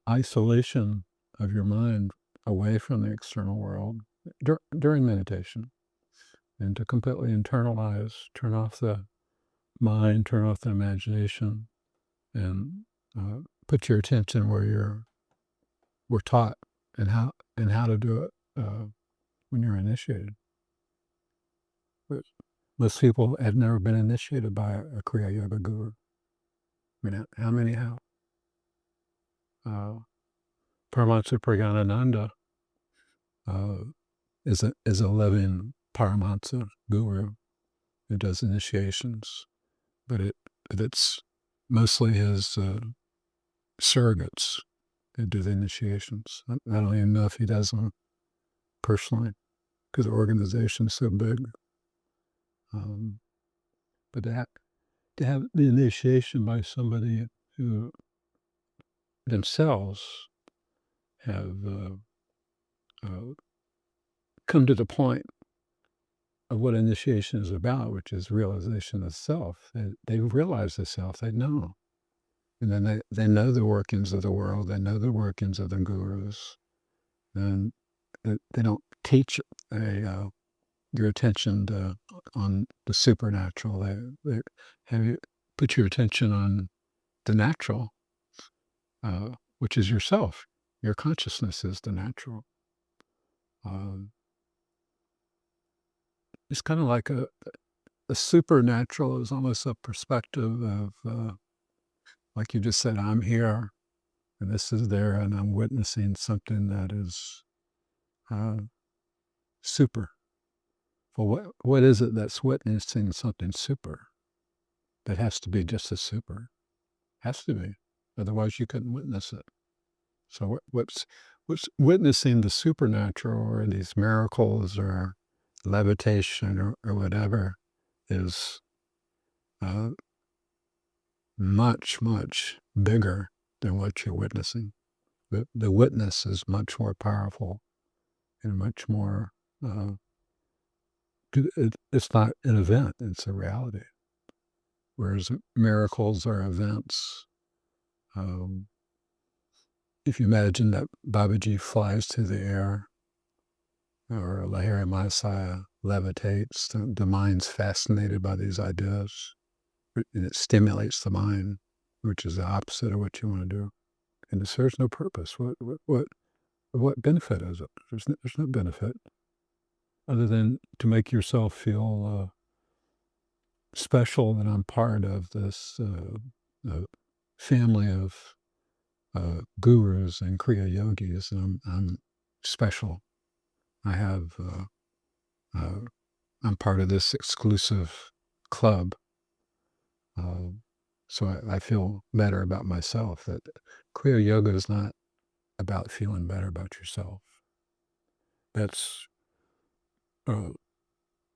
isolation of your mind away from the external world during meditation, and to completely internalize, turn off the mind, turn off the imagination, and put your attention where we're taught and how to do it when you're initiated. But most people have never been initiated by a Kriya Yoga guru. I mean, how many have? Paramahansa Yogivah is a living Paramahansa guru who does initiations, but it's mostly his surrogates who do the initiations. I don't even know if he does them personally because the organization is so big. But to have the initiation by somebody who themselves have come to the point of what initiation is about, which is realization of self. They realize the self, they know. And then they know the workings of the world, they know the workings of the gurus. And they don't teach your attention on the supernatural. They have you put your attention on the natural, which is yourself. Your consciousness is the natural. It's kind of like a supernatural is almost a perspective of, like you just said, I'm here and this is there and I'm witnessing something that is super. Well, what is it that's witnessing something super? That has to be just as super. Has to be. Otherwise you couldn't witness it. So what's witnessing the supernatural or these miracles or levitation or whatever is much, much bigger than what you're witnessing. The witness is much more powerful and much more, it's not an event, it's a reality. Whereas miracles are events. If you imagine that Babaji flies through the air, or Lahiri Masaya levitates, the mind's fascinated by these ideas, and it stimulates the mind, which is the opposite of what you want to do. And it serves no purpose. What benefit is it? There's no benefit other than to make yourself feel special that I'm part of this family of gurus and Kriya yogis, and I'm special. I have, I'm part of this exclusive club. So I feel better about myself. That Kriya Yoga is not about feeling better about yourself. That's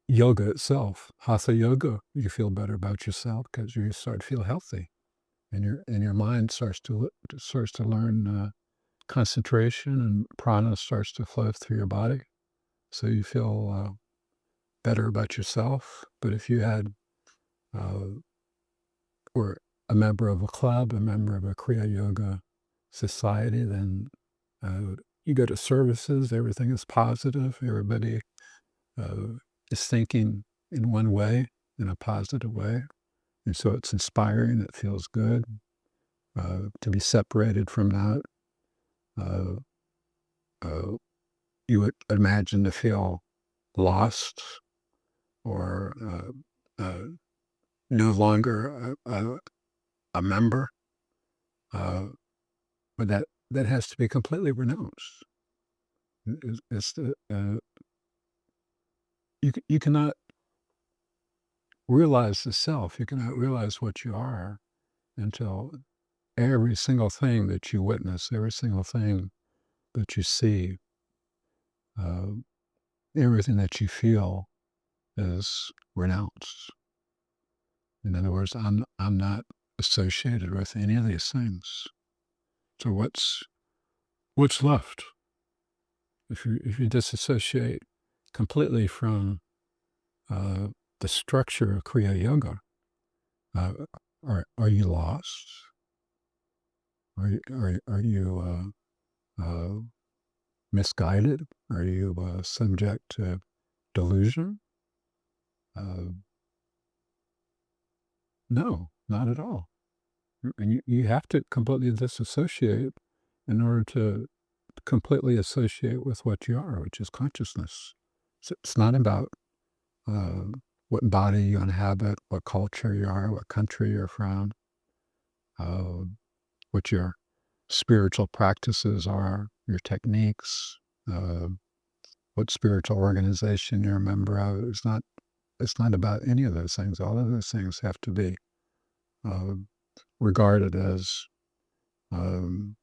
yoga itself. Hatha yoga, you feel better about yourself because you start to feel healthy, and your mind starts to learn concentration, and prana starts to flow through your body, so you feel better about yourself. But if you had were a member of a club, a member of a Kriya Yoga society, then you go to services, everything is positive, everybody is thinking in one way, in a positive way. And so it's inspiring, it feels good to be separated from that. You would imagine to feel lost or no longer a member, but that has to be completely renounced. You cannot realize the self, you cannot realize what you are until every single thing that you witness, every single thing that you see, uh, everything that you feel is renounced. In other words, I'm not associated with any of these things. So what's left? If you disassociate completely from the structure of Kriya Yoga, are you lost? Are you misguided? Are you subject to delusion? Uh, no, not at all. And you have to completely disassociate in order to completely associate with what you are, which is consciousness. So it's not about uh, what body you inhabit, what culture you are, what country you're from, uh, what your spiritual practices are, your techniques, uh, what spiritual organization you're a member of. It's not about any of those things. All of those things have to be uh, regarded as um,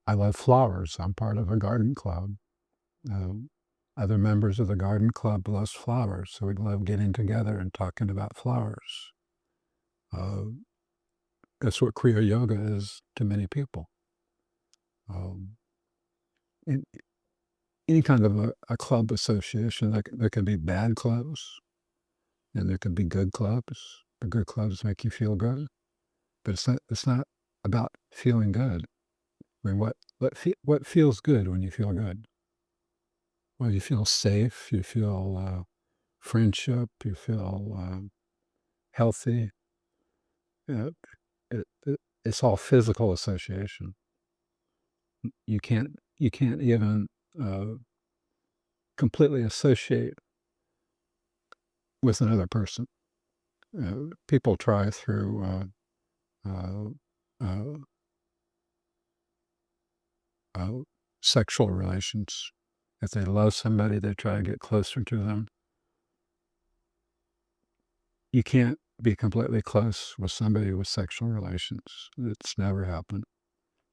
I love flowers. I'm part of a garden club. Uh, Other members of the garden club love flowers, so we love getting together and talking about flowers. Uh, that's what Kriya Yoga is to many people. Um, in any kind of a club association, there can be bad clubs and there can be good clubs. The good clubs make you feel good, but it's not about feeling good. I mean, what feels good when you feel good? Well, you feel safe, you feel friendship, you feel healthy. You know, it's all physical association. You can't even uh, completely associate with another person. People try through uh, uh, uh, sexual relations. If they love somebody, they try to get closer to them. You can't be completely close with somebody with sexual relations. It's never happened.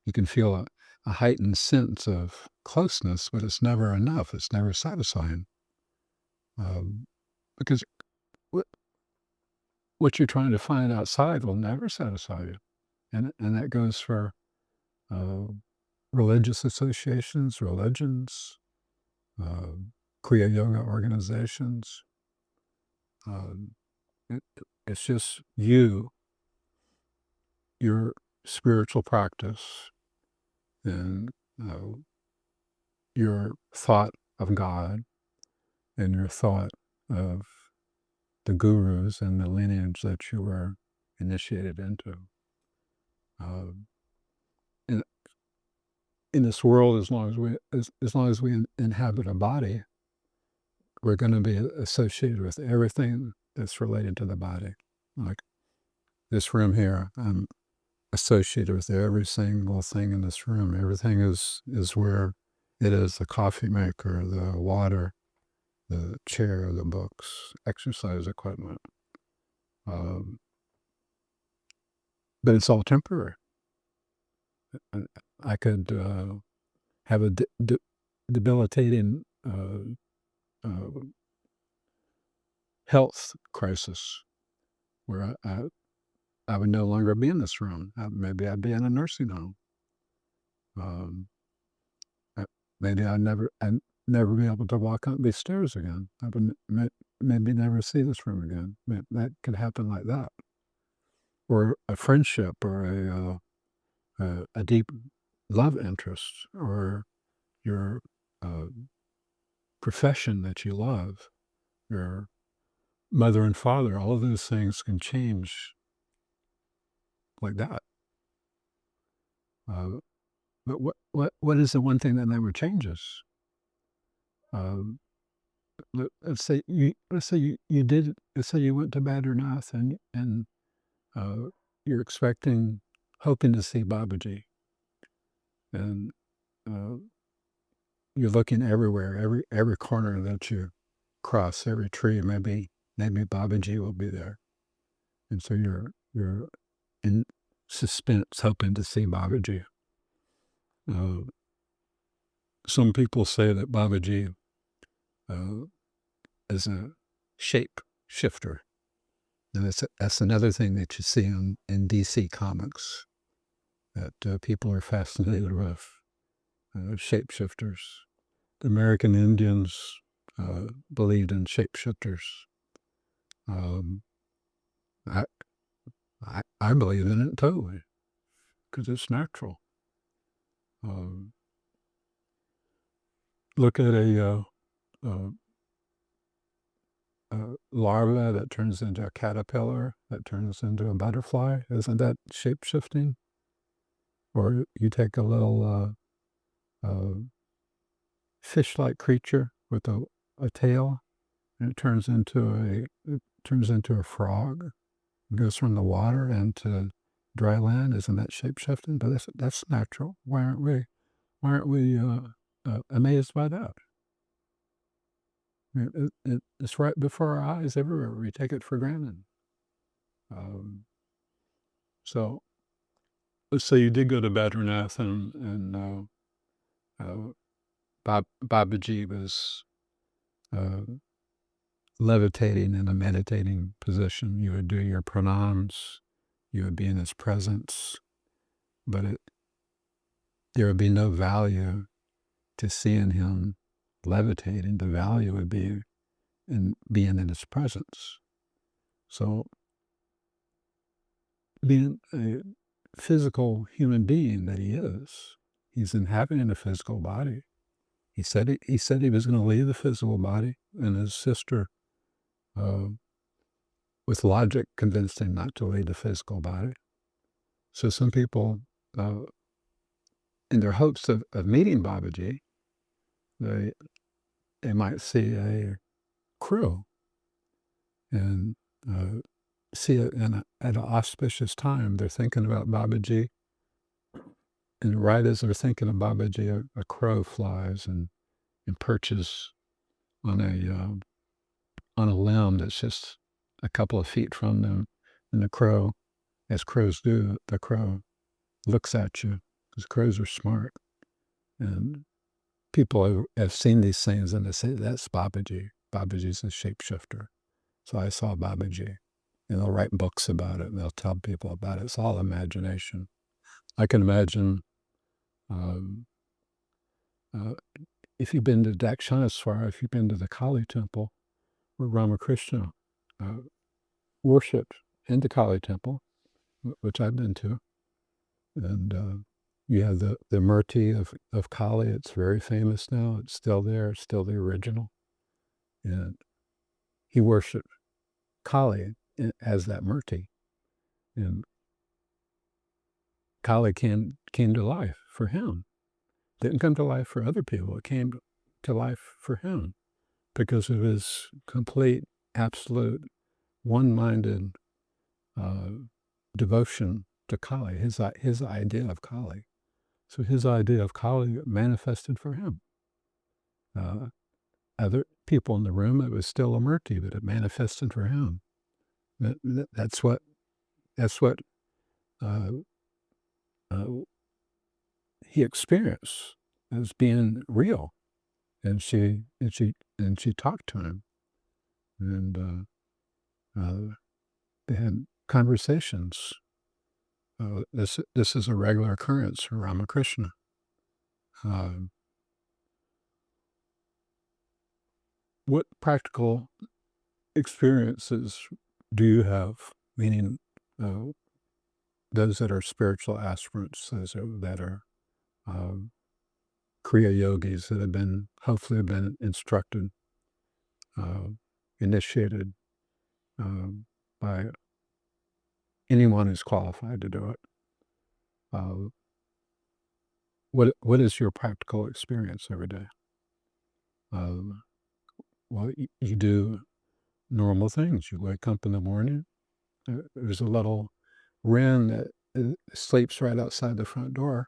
You can feel a heightened sense of closeness, but it's never enough. It's never satisfying because what, what you're trying to find outside will never satisfy you, and that goes for uh, religious associations, religions, uh, Kriya Yoga organizations. Um, it, it's just your spiritual practice, and uh, your thought of God, and your thought of the gurus and the lineage that you were initiated into. Uh, in, in this world, as long as we inhabit a body, we're going to be associated with everything that's related to the body. Like this room here, I'm associated with every single thing in this room. Everything is where it is: the coffee maker, the water, the chair, the books, exercise equipment. Um, but it's all temporary. And I could have a debilitating uh, health crisis where I would no longer be in this room. Maybe I'd be in a nursing home. Um, uh, Maybe I'd never be able to walk up these stairs again. I would maybe never see this room again. That could happen like that, or a friendship, or a deep love interest, or your uh, profession that you love, your mother and father. All of those things can change like that. Uh, but what is the one thing that never changes? Um, let's say you went to Badrinath and uh, you're hoping to see Babaji, and uh, you're looking everywhere, every corner that you cross, every tree, maybe Babaji will be there, and so you're in suspense, hoping to see Babaji. Uh, some people say that Babaji uh, is a shape shifter. And that's another thing that you see in DC comics that people are fascinated with, shapeshifters. The American Indians believed in shapeshifters. Um, I, I believe in it totally because it's natural. Look at uh, a larva that turns into a caterpillar, that turns into a butterfly. Isn't that shape shifting? Or you take a little fish-like creature with a tail, and it turns into a frog. It goes from the water into dry land. Isn't that shape shifting? But that's natural. Why aren't we amazed by that? I mean, it's right before our eyes everywhere. We take it for granted. Um, so let's say you did go to Badrinath and Babaji was uh, levitating in a meditating position. You would do your pranams, you would be in his presence, but there would be no value to seeing him levitating. The value would be in being in his presence. So being a physical human being that he is, he's inhabiting a physical body. He said he was going to leave the physical body, and his sister, uh, with logic, convinced him not to leave the physical body. So some people, uh, in their hopes of meeting Babaji, they they might see a crow and see it at an auspicious time. They're thinking about Babaji, and right as they're thinking of Babaji, a crow flies and perches on a limb that's just a couple of feet from them, and the crow, as crows do, the crow looks at you because crows are smart, and people have seen these things and they say, that's Babaji. Babaji's a shapeshifter. So I saw Babaji. And they'll write books about it and they'll tell people about it. It's all imagination. I can imagine um, uh, if you've been to Dakshineswar, if you've been to the Kali temple where Ramakrishna uh, worshipped in the Kali temple, which I've been to, and you have the Murti of Kali. It's very famous now. It's still there. It's still the original. And he worshipped Kali as that Murti. And Kali came to life for him. Didn't come to life for other people. It came to life for him because of his complete, absolute, one-minded uh, devotion to Kali, his idea of Kali. So his idea of Kali manifested for him. Other people in the room, it was still a Murti, but it manifested for him. That's what uh, uh, he experienced as being real, and she talked to him, and they had conversations. This is a regular occurrence for Ramakrishna. Uh, what practical experiences do you have? Meaning, uh, those that are spiritual aspirants, that are Kriya yogis that hopefully have been instructed, uh, initiated by anyone who's qualified to do it. Uh, what is your practical experience every day? Well, you do normal things. You wake up in the morning. There's a little wren that sleeps right outside the front door.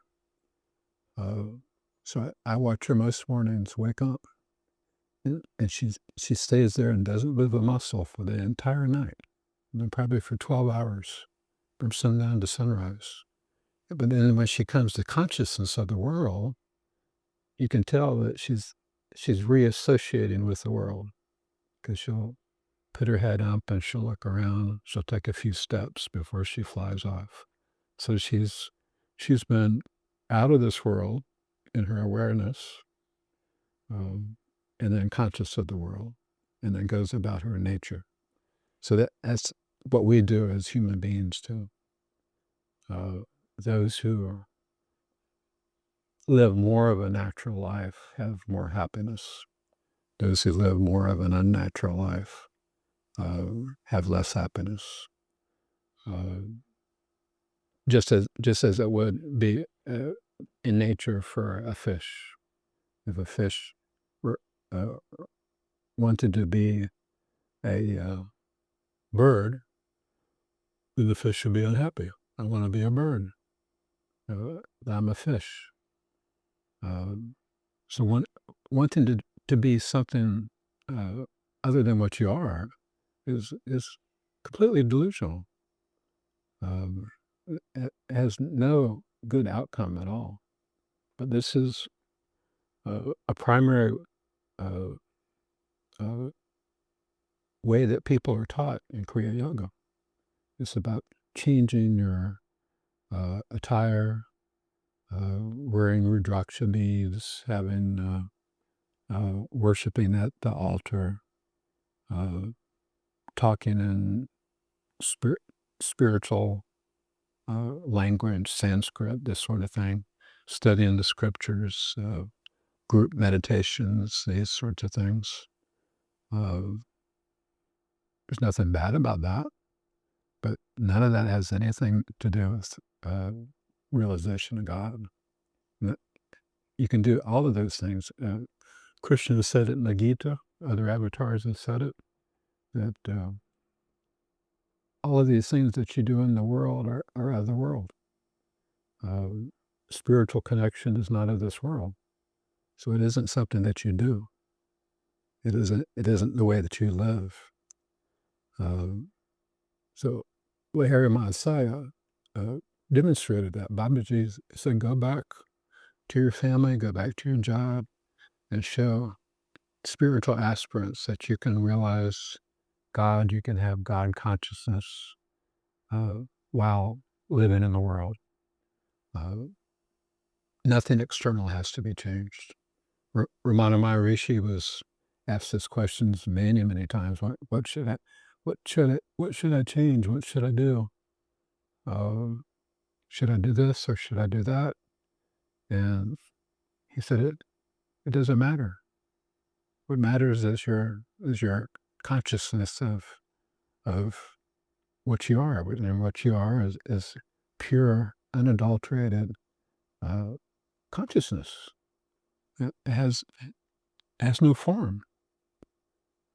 So I watch her most mornings wake up, and she stays there and doesn't move a muscle for the entire night, and then probably for 12 hours from sundown to sunrise. But then when she comes to consciousness of the world, you can tell that she's reassociating with the world because she'll put her head up and she'll look around. She'll take a few steps before she flies off. So she's been out of this world in her awareness, and then conscious of the world, and then goes about her nature. So that's what we do as human beings too. Those who live more of a natural life have more happiness. Those who live more of an unnatural life have less happiness. Uh, just as it would be in nature for a fish. If a fish were, uh, wanted to be a bird, then the fish should be unhappy. I want to be a bird. I'm a fish. Um, so wanting to be something other than what you are is completely delusional. It has no good outcome at all. But this is a primary uh, uh, way that people are taught in Kriya Yoga. It's about changing your attire, wearing rudraksha beads, having worshiping at the altar, uh, talking in spiritual language, Sanskrit, this sort of thing, studying the scriptures, group meditations, these sorts of things. There's nothing bad about that, but none of that has anything to do with realization of God. You can do all of those things. Krishna has said it in the Gita. Other avatars have said it, that all of these things that you do in the world are of the world. Spiritual connection is not of this world. So it isn't something that you do. It isn't the way that you live. So Mahasaya demonstrated that. Babaji said, go back to your family, go back to your job, and show spiritual aspirants that you can realize God, you can have God consciousness while living in the world. Nothing external has to be changed. Ramana Maharshi was asked this questions many, many times. What should I change? What should I do? Should I do this or should I do that? And he said, it doesn't matter. What matters is your consciousness of what you are, and what you are is pure, unadulterated consciousness. It has no form,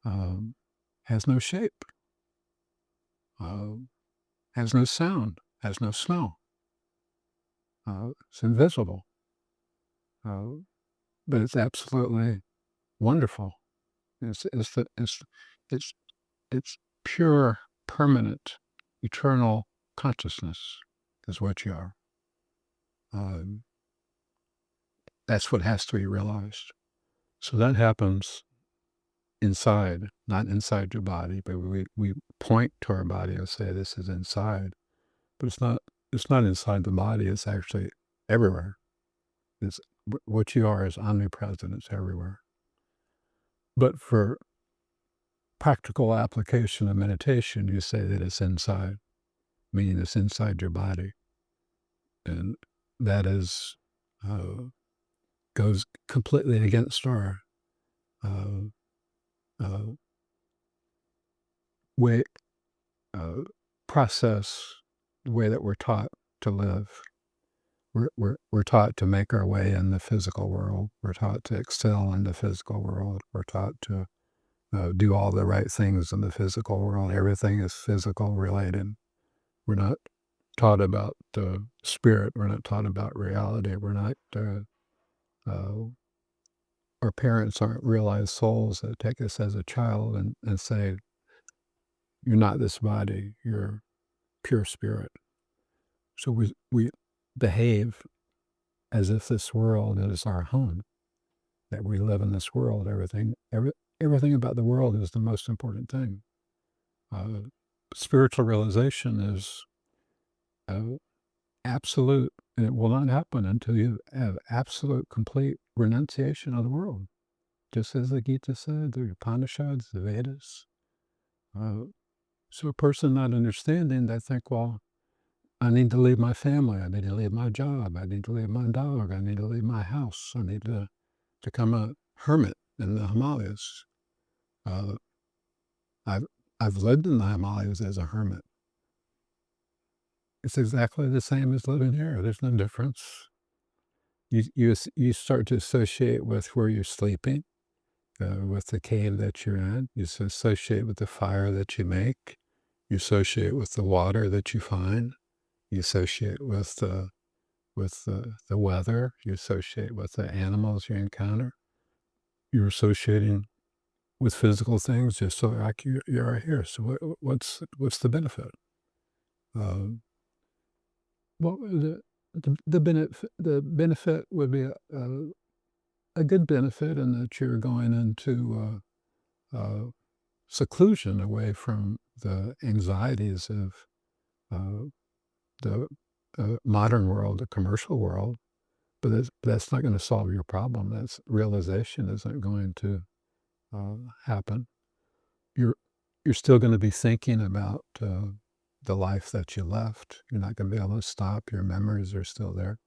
has no shape, uh, has no sound, has no smell. It's invisible, but it's absolutely wonderful. It's it's it's pure, permanent, eternal consciousness is what you are. Um, that's what has to be realized. So that happens inside, not inside your body, but we point to our body and say this is inside, but it's not inside the body. It's actually everywhere. It's what you are is omnipresent. It's everywhere. But for practical application of meditation, you say that it's inside, meaning it's inside your body. And that is, goes completely against our uh, uh, way, process, the way that we're taught to live. We're taught to make our way in the physical world. We're taught to excel in the physical world. We're taught to do all the right things in the physical world. Everything is physical related. We're not taught about spirit. We're not taught about reality. We're not. Our parents aren't realized souls that take us as a child and say, "You're not this body. You're pure spirit." So we behave as if this world is our home. That we live in this world. Everything about the world is the most important thing. Uh, Spiritual realization is uh, absolute, and it will not happen until you have absolute, complete renunciation of the world. Just as the Gita said, the Upanishads, the Vedas, So a person not understanding, they think, well, I need to leave my family. I need to leave my job. I need to leave my dog. I need to leave my house. I need to become a hermit in the Himalayas. Uh, I've I've lived in the Himalayas as a hermit. It's exactly the same as living here. There's no difference. You start to associate with where you're sleeping, with the cave that you're in. You associate with the fire that you make. You associate with the water that you find. You associate with the weather. You associate with the animals you encounter. You're associating with physical things just so like you are here. So what's the benefit? Uh, well, the benefit would be a good benefit in that you're going into seclusion away from the anxieties of uh, the modern world, the commercial world. But that's not going to solve your problem. That's realization isn't going to uh, happen. You're you're still going to be thinking about the life that you left. You're not going to be able to stop. Your memories are still there.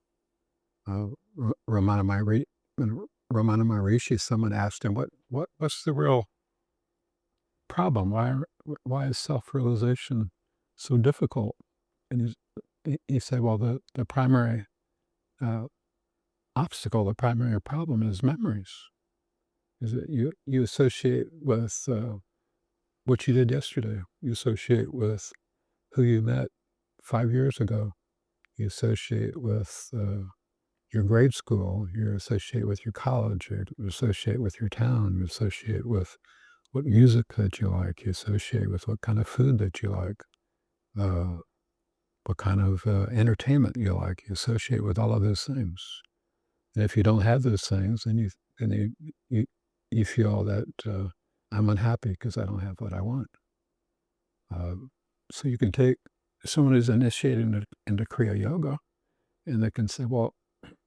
Ramana Maharshi, when Ramana Maharshi, someone asked him, what's the real problem? Why is self-realization so difficult?" And he said, "Well, the primary uh, obstacle, the primary problem is memories. Is that you associate with what you did yesterday. You associate with who you met 5 years ago. You associate with your grade school. You associate with your college. You associate with your town. You associate with what music that you like. You associate with what kind of food that you like. Uh, what kind of entertainment you like. You associate with all of those things. And if you don't have those things, then you you feel that I'm unhappy because I don't have what I want. Uh, so you can take someone who's initiated into Kriya Yoga, and they can say, "Well,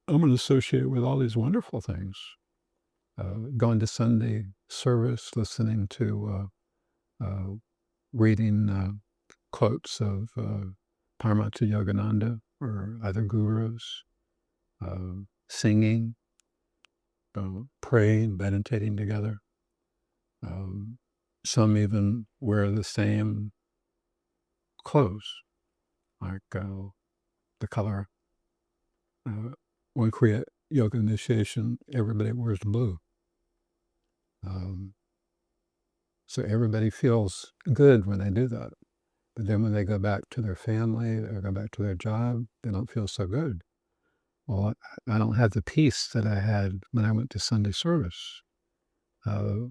I'm going to associate with all these wonderful things. Going to Sunday service, listening to, reading quotes of Paramahansa Yogananda or other gurus, singing, praying, meditating together. Um, some even wear the same clothes, like the color. When Kriya Yoga initiation, everybody wears blue. Um, so everybody feels good when they do that. But then when they go back to their family or go back to their job, they don't feel so good. Well, I don't have the peace that I had when I went to Sunday service. Uh,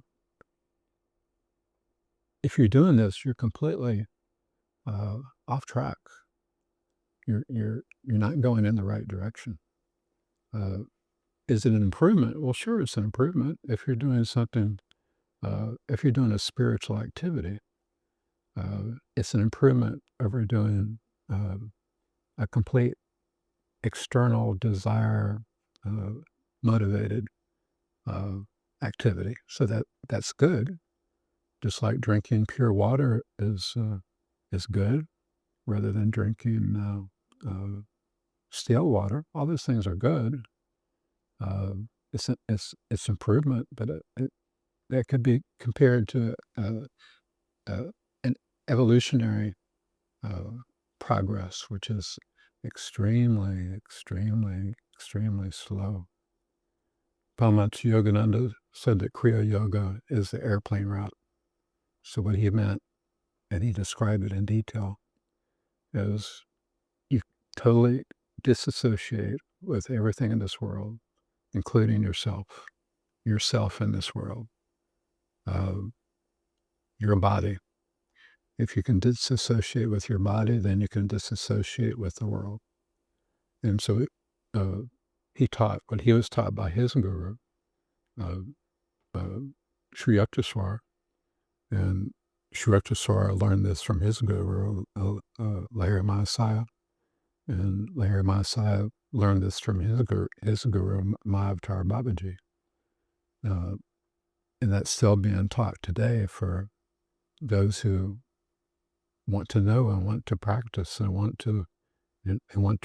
if you're doing this, you're completely uh, off track. You're not going in the right direction. Uh, is it an improvement? Well, sure, it's an improvement if you're doing something. If you're doing a spiritual activity, it's an improvement over doing a complete external desire uh, motivated uh, activity. So that's good. Just like drinking pure water is good, rather than drinking still water. All those things are good. Uh, it's improvement, but that could be compared to uh, an evolutionary uh, progress, which is extremely, extremely, extremely slow. Paramahansa Yogananda said that Kriya Yoga is the airplane route. So what he meant, and he described it in detail, is you totally disassociate with everything in this world, including yourself in this world, uh, your body. If you can disassociate with your body, then you can disassociate with the world. And so uh, he taught what he was taught by his guru, uh, uh, Sri Yukteswar. And Sri Yukteswar learned this from his guru, Lahiri Mahasaya. And Lahiri Mahasaya learned this from his guru Mahavatar Babaji. Uh, and that's still being taught today for those who want to know and want to practice and want to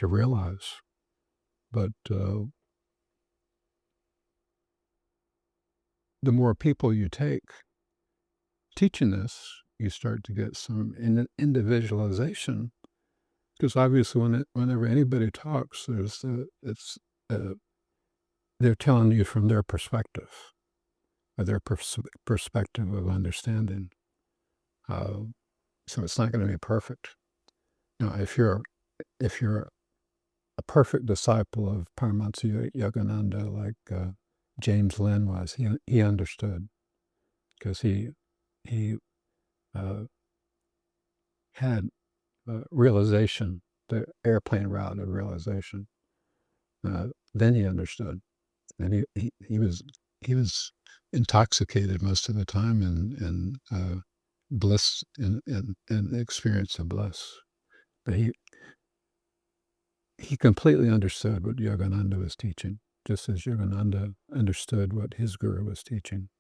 realize. But the more people you take teaching this, you start to get some individualization. Because obviously, whenever anybody talks, uh, they're telling you from their perspective, or their perspective of understanding. So it's not going to be perfect. Now, if you're a perfect disciple of Paramahansa Yogananda, like James Lin was, he understood, because he uh, had realization, the airplane route of realization. Then he understood, and he was intoxicated most of the time in bliss and experience of bliss. But he completely understood what Yogananda was teaching, just as Yogananda understood what his guru was teaching.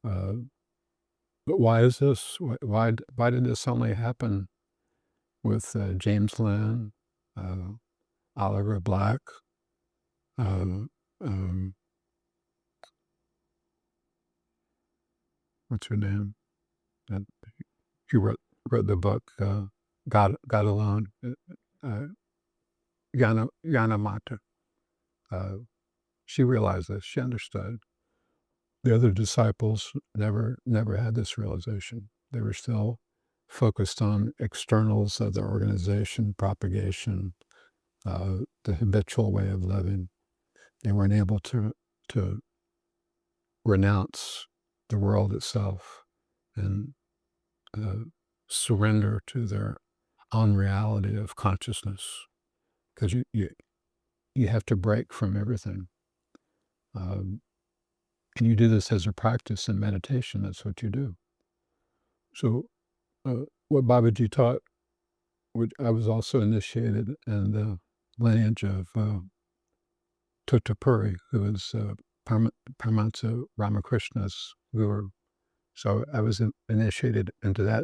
Uh, but why is this? Why did this only happen with James Lin, uh, Oliver Black, uh, um, what's her name? And she wrote the book God Alone, Yana Mata. Uh, she realized this. She understood. The other disciples never had this realization. They were still focused on externals of the organization, propagation, the habitual way of living. They weren't able to renounce the world itself and uh, surrender to their own reality of consciousness, because you have to break from everything. Um, and you do this as a practice in meditation. That's what you do. So what Babaji taught, which I was also initiated in the lineage of Totapuri, who was Paramahansa Ramakrishna's guru. So I was initiated into that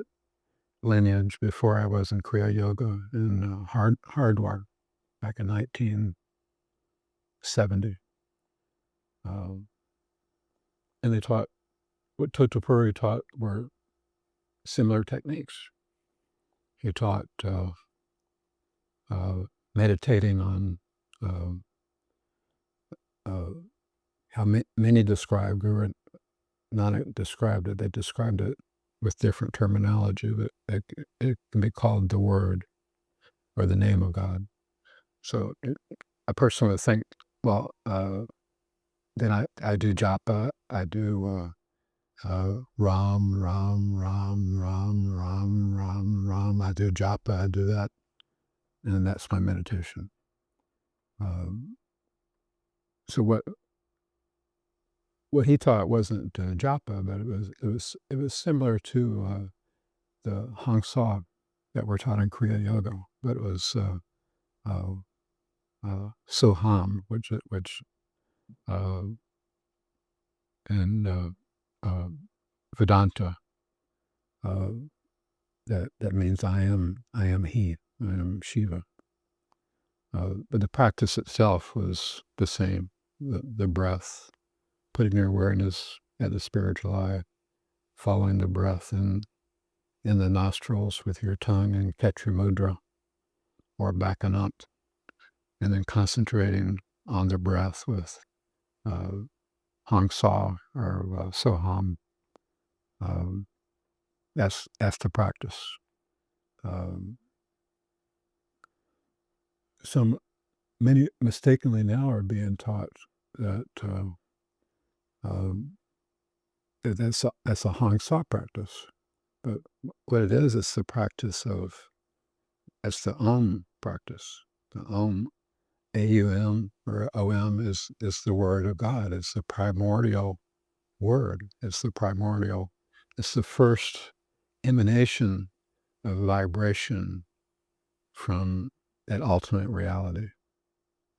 lineage before I was in Kriya Yoga in Hardwar back in 1970. Um, and they taught, what Totapuri taught were similar techniques. He taught uh, meditating on uh, uh, how many describe Guru Nanak described it. They described it with different terminology, but it can be called the word or the name of God. So a person would think, well, then I do japa, I do Ram, Ram, Ram, Ram, Ram, Ram, Ram. I do japa, I do that, and that's my meditation. Um, so what he taught wasn't japa, but it was similar to the Hong Sa that we're taught in Kriya Yoga, but it was uh, Soham, which uh, in Vedanta, uh, that means I am He, I am Shiva. But the practice itself was the same. The breath, putting your awareness at the spiritual eye, following the breath in the nostrils with your tongue in Ketri Mudra or Bhakanat, and then concentrating on the breath with uh, Hong Sa or Soham. Um, that's the practice. Um, some Many mistakenly now are being taught that um, that's a Hong Sa practice, but what it is, it's the practice of, it's the Om practice. The Om, AUM or OM is the word of God. It's the primordial word. It's the primordial. It's the first emanation of vibration from that ultimate reality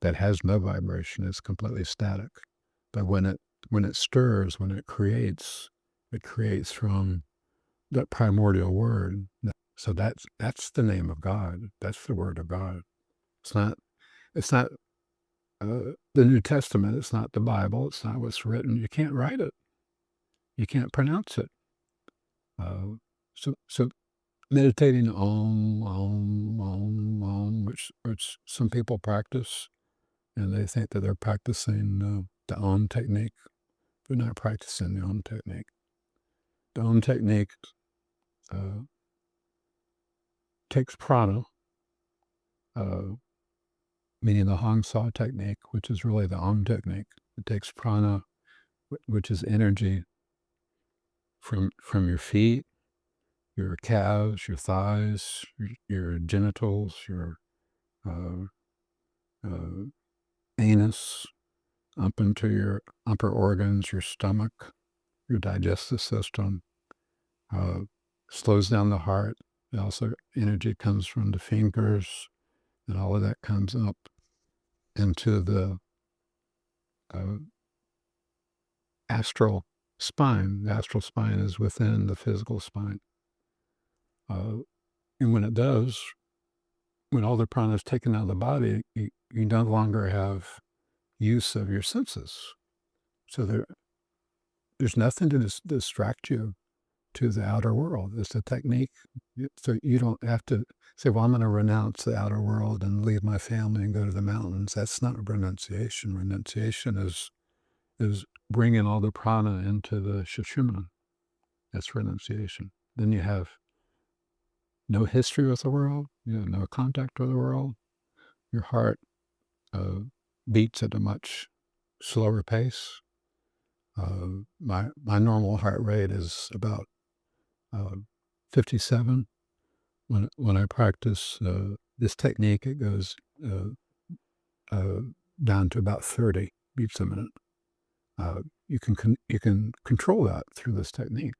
that has no vibration. It's completely static. But when it stirs, when it creates from that primordial word. So that's the name of God. That's the word of God. It's not the New Testament. It's not the Bible. It's not what's written. You can't write it. You can't pronounce it. So meditating om, which some people practice, and they think that they're practicing the Om technique. They're not practicing the Om technique. The Om technique uh, takes prana, uh, meaning the Hong Sa technique, which is really the Om technique. It takes prana, which is energy from your feet, your calves, your thighs, your genitals, your uh, uh, anus, up into your upper organs, your stomach, your digestive system, uh, slows down the heart. Also, energy comes from the fingers, and all of that comes up into the uh, astral spine. The astral spine is within the physical spine. And when it does, when all the prana is taken out of the body, you no longer have use of your senses. So there's nothing to distract you to the outer world. It's a technique. So you don't have to say, well, I'm going to renounce the outer world and leave my family and go to the mountains. That's not renunciation. Renunciation is bringing all the prana into the sushumna. That's renunciation. Then you have no history with the world. You have no contact with the world. Your heart beats at a much slower pace. My normal heart rate is about uh, 57. When I practice this technique, it goes uh, uh, down to about 30 beats a minute. You can control that through this technique.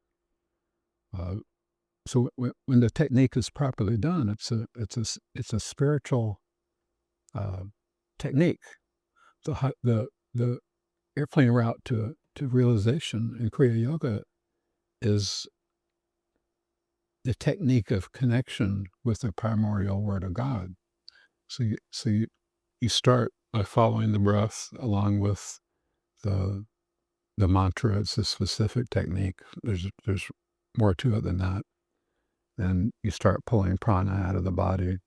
So when the technique is properly done, it's a spiritual uh, technique. The airplane route to realization in Kriya Yoga is the technique of connection with the primordial word of God. You start by following the breath along with the the mantra. It's a specific technique. There's more to it than that. Then you start pulling prana out of the body,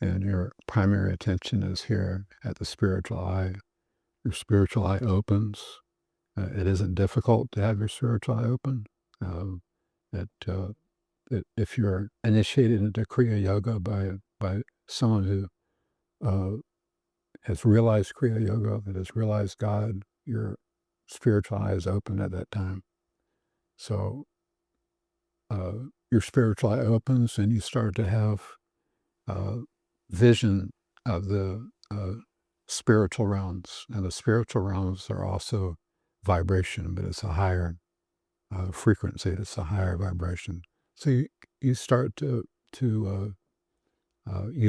and your primary attention is here at the spiritual eye. Your spiritual eye opens. It isn't difficult to have your spiritual eye open. Uh, it, uh, if you're initiated into Kriya Yoga by someone who has realized Kriya Yoga, that has realized God, your spiritual eye is open at that time. So uh, your spiritual eye opens, and you start to have uh, vision of the spiritual realms. And the spiritual realms are also vibration, but it's a higher frequency. It's a higher vibration. So you start to you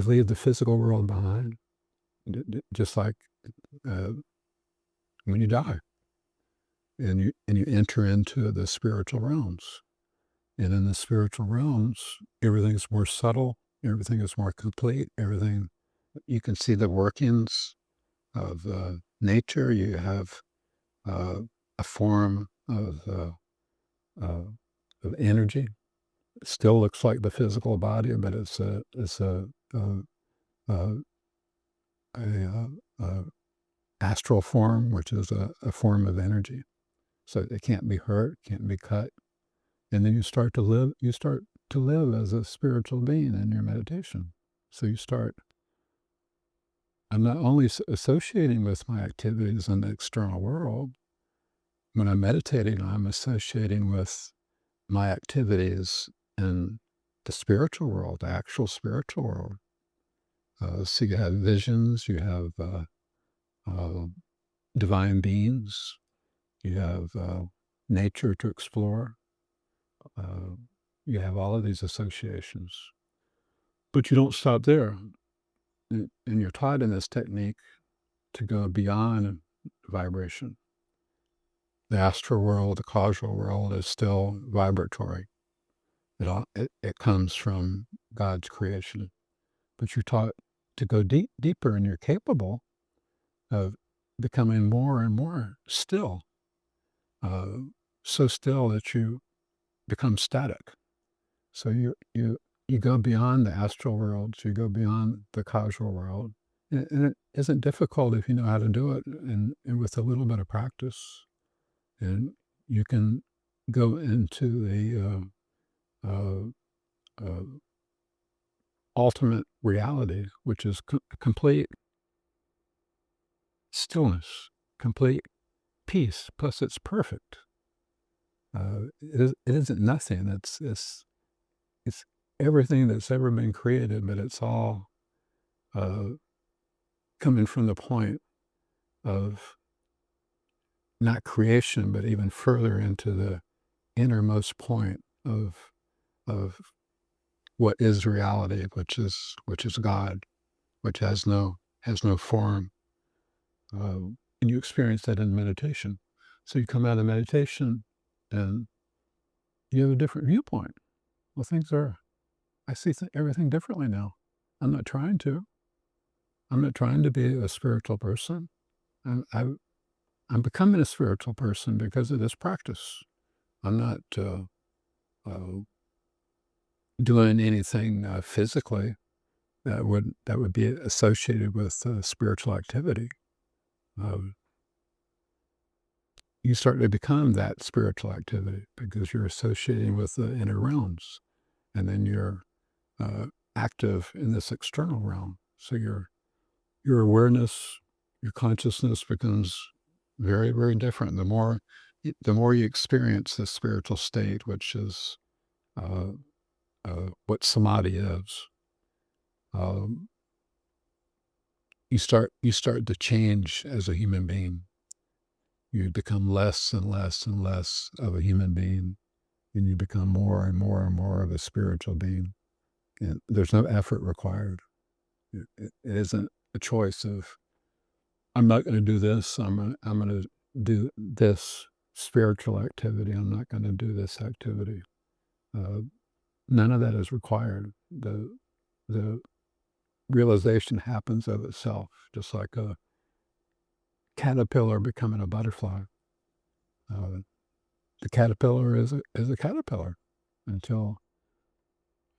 leave the physical world behind, just like uh, when you die, and you enter into the spiritual realms. And in the spiritual realms, everything is more subtle. Everything is more complete. Everything you can see the workings of nature. You have uh, a form uh, of energy. It still looks like the physical body, but a, a, a, a astral form, which is a form of energy. So it can't be hurt, can't be cut. And then you start to live. You start to live as a spiritual being in your meditation. So you start. I'm not only associating with my activities in the external world. When I'm meditating, I'm associating with my activities in the spiritual world, the actual spiritual world. So you have visions, you have uh, divine beings, you have nature to explore, uh, you have all of these associations. But you don't stop there. And you're taught in this technique to go beyond vibration. The astral world, the causal world is still vibratory. It comes from God's creation. But you're taught to go deeper, and you're capable of becoming more and more still, uh, so still that you become static. So you go beyond the astral worlds, you go beyond the causal world, and it isn't difficult if you know how to do it, and with a little bit of practice, and you can go into the uh, uh, ultimate reality, which is complete stillness, complete peace. Plus, it's perfect. It isn't nothing. It's everything that's ever been created, but it's all uh, coming from the point of not creation, but even further into the innermost point of what is reality, which is God, which has no form, and you experience that in meditation. So you come out of meditation, and you have a different viewpoint. Well, I see everything differently now. I'm not trying to. I'm not trying to be a spiritual person. I'm becoming a spiritual person because of this practice. I'm not uh, doing anything physically that would be associated with spiritual activity. Um, you start to become that spiritual activity because you're associating with the inner realms, and then you're uh, active in this external realm. So your awareness, your consciousness becomes very, very different. The more you experience this spiritual state, which is uh, what samadhi is, um, you start to change as a human being. You become less and less and less of a human being, and you become more and more and more of a spiritual being. And there's no effort required. It isn't a choice of I'm not going to do this. I'm going to do this spiritual activity. I'm not going to do this activity. Uh, None of that is required. The realization happens of itself, just like a caterpillar becoming a butterfly. Uh, the caterpillar is a caterpillar until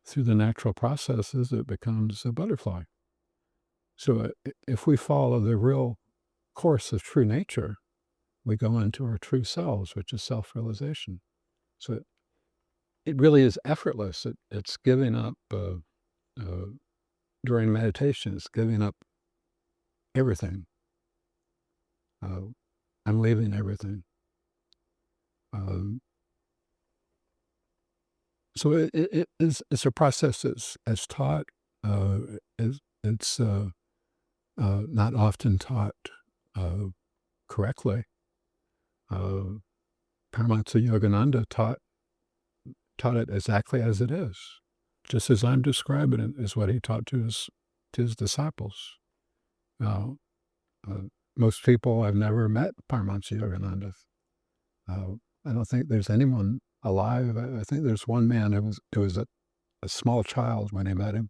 through the natural processes it becomes a butterfly. So if we follow the real course of true nature, we go into our true selves, which is self-realization. So it really is effortless. It's giving up uh, during meditation. It's giving up everything. Uh, I'm leaving everything. Um, so it's a process that's taught. Uh, it's not often taught uh, correctly. Uh, Paramahansa Yogananda taught it exactly as it is, just as I'm describing it, is what he taught to his disciples. Now, uh, most people have never met Paramahansa Yogananda. Uh, I don't think there's anyone alive. I think there's one man who was a small child when he met him,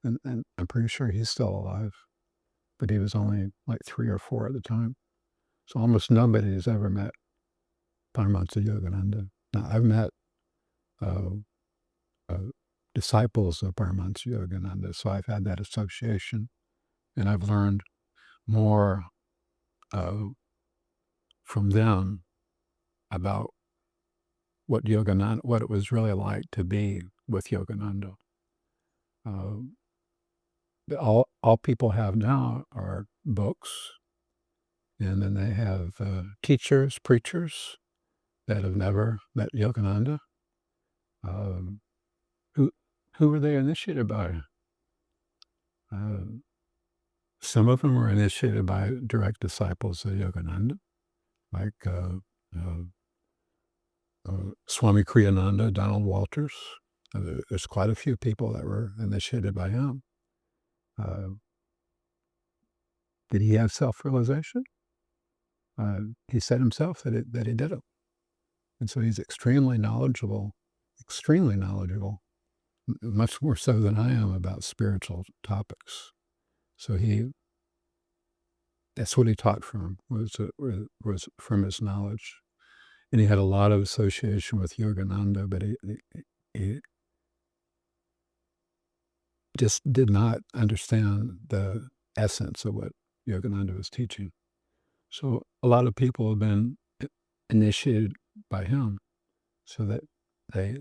and I'm pretty sure he's still alive, but he was only like 3 or 4 at the time. So almost nobody has ever met Paramahansa Yogananda. Now, I've met uh, uh, disciples of Paramahansa Yogananda, so I've had that association, and I've learned more uh, from them about what it was really like to be with Yogananda. Uh, all people have now are books, and then they have teachers, preachers that have never met Yogananda. Um, who who were they initiated by? Uh, some of them were initiated by direct disciples of Yogananda, like uh, Swami Kriyananda, Donald Walters. There's quite a few people that were initiated by him. Uh, did he have self-realization? He said himself that he did it. And so he's extremely knowledgeable extremely knowledgeable, much more so than I am about spiritual topics. So that's what he taught from, was from his knowledge. And he had a lot of association with Yogananda, but he just did not understand the essence of what Yogananda was teaching. So a lot of people have been initiated by him so that they,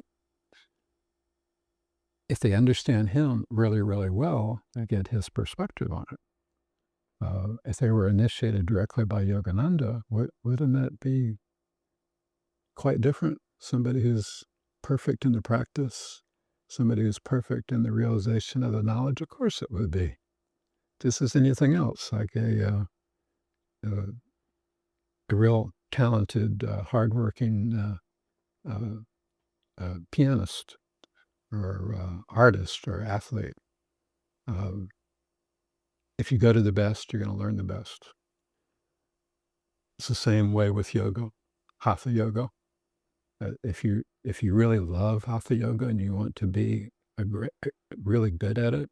if they understand him really, really well, they get his perspective on it. If they were initiated directly by Yogananda, wouldn't that be quite different? Somebody who's perfect in the practice, somebody who's perfect in the realization of the knowledge, of course it would be. This is anything else, like a real talented, hardworking pianist or artist or athlete. Um, if you go to the best, you're going to learn the best. It's the same way with yoga, hatha yoga. If you really love hatha yoga and you want to be really good at it,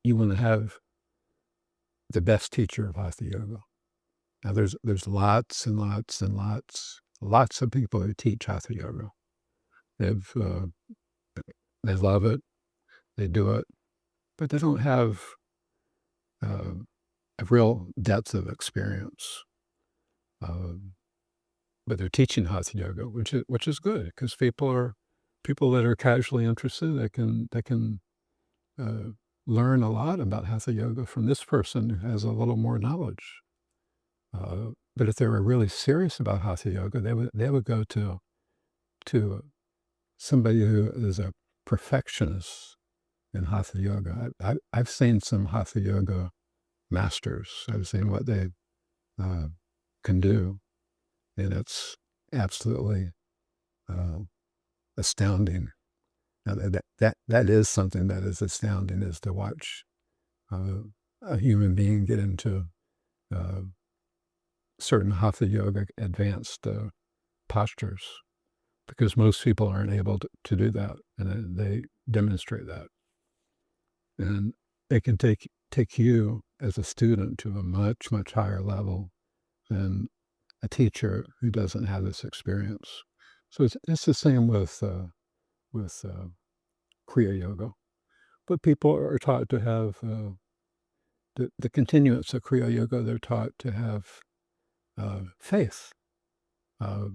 you want to have the best teacher of hatha yoga. Now there's lots and lots and lots of people who teach hatha yoga. They've they love it, they do it, but they don't have uh, a real depth of experience. But they're teaching hatha yoga, which is good because people that are casually interested. They can uh, learn a lot about hatha yoga from this person who has a little more knowledge. But if they were really serious about hatha yoga, they would go to somebody who is a perfectionist in hatha yoga. I've seen some hatha yoga masters. I've seen what they uh, can do, and it's absolutely uh, astounding. Now that is something that is astounding, is to watch uh, a human being get into uh, certain hatha yoga advanced postures, because most people aren't able to do that, and they demonstrate that, and they can take you as a student to a much higher level than a teacher who doesn't have this experience. So it's the same with Kriya Yoga. But people are taught to have the continuance of Kriya Yoga. They're taught to have faith. Uh,